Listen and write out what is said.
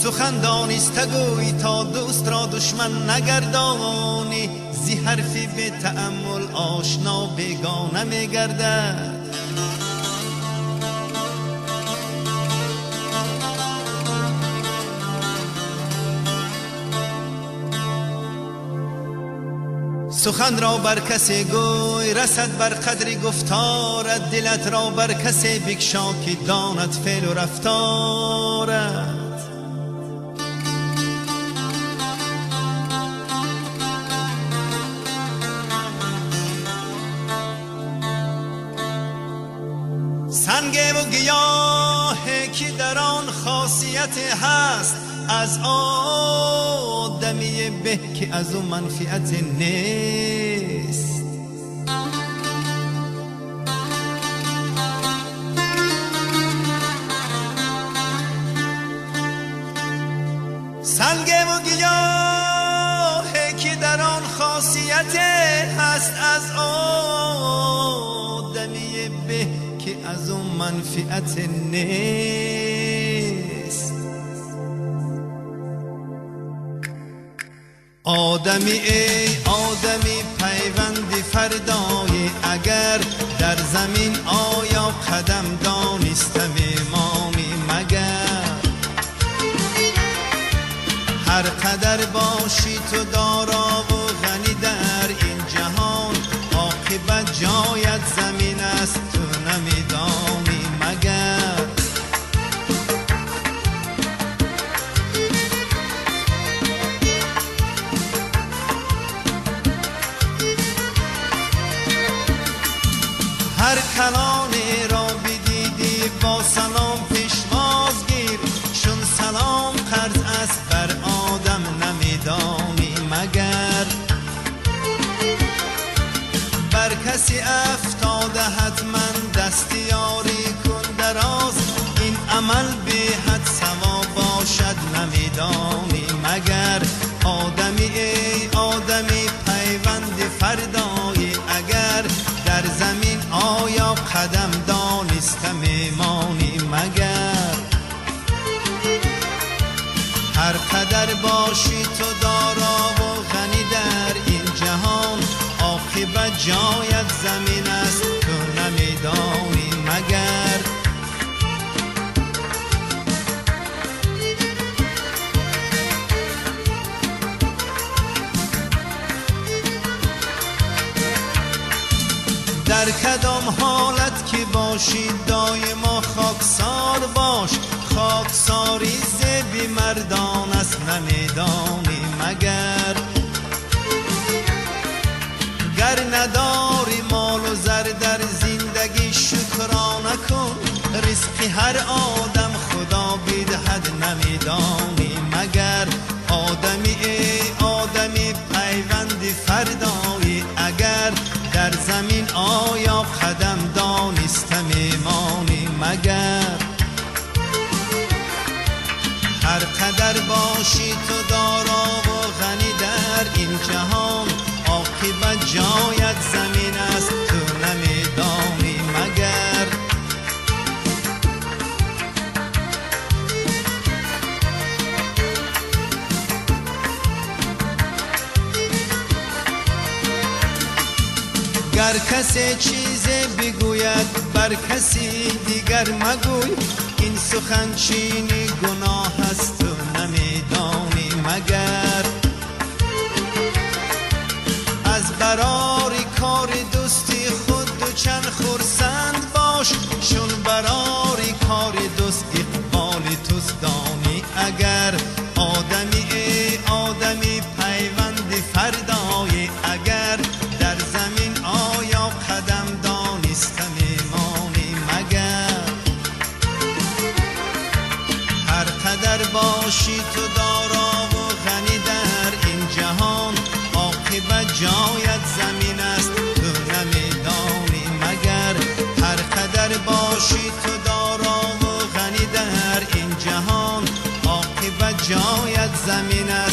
سخن دانسته گوی تا دوست را دشمن نگردانی، زی حرفی به تأمل آشنا بیگانه میگردد. سخن را بر کسی گوی رسد بر قدر گفتارت، دلت را بر کسی بکشا که داند فعل و رفتارت. سنگ و گیاهی که در آن خاصیت هست، از آدمی به که از او منفعت نیست. سنگ و گیاهی که در آن خاصیت هست، از آدمی به که از اون منفعت نیست. آدمی ای آدمی پیوند فردای، اگر در زمین آیا قدم دانسته میمانی مگر؟ هر قدر باشی تو دارا و غنی در این جهان، عاقبت جایت زمین است تو نمیدانی مگر؟ هر کلانی را بدیدی با سلام پیشواز گیر، چون سلام قرض است بر آدم نمیدانی مگر؟ بر کسی افتاده حتما دستیاری کن دراز، این عمل به حد سوا باشد نمیدانی مگر؟ آدمی ای آدمی پیوند فردایی، اگر در زمین آیا قدم دانسته میمانی مگر؟ هر قدر باشی تو دارا و غنی در این جهان، عاقبت جایت زمین است تو نمیدانی مگر؟ در کدام حالت که باشی دایما خاکسار باش، خاکساری زبی مردان است نمیدانی مگر؟ گر نداری مال و زر در زندگی شکرانه کن، رزق هر آدم خدا بدهد نمیدانی مگر؟ آدمی ای آدمی پیوند فردایی، اگر در زمین آیا قدم دانسته میمانی مگر؟ هر قدر باشی تو دارا و غنی در این جهان، عاقبت جایت زمین است تو نمیدانی مگر؟ گر کسی چیزی بگوید بر کسی دیگر مگوی، این سخن چینی گناه است تو نمیدانی مگر؟ از براری کار دوستی خود دو چند خرسند باش، چون براری کار دوست اقبال توست دانی اگر؟ آدمی ای آدمی پیوند فردایی، اگر در زمین آیا قدم دانسته میمانی مگر؟ هر قدر باشی تو دارا و غنی در این جهان، عاقبت جایت زمین است تو نمیدانی مگر؟ هر قدر باشی تو دارا و غنی در این جهان، عاقبت جایت زمین است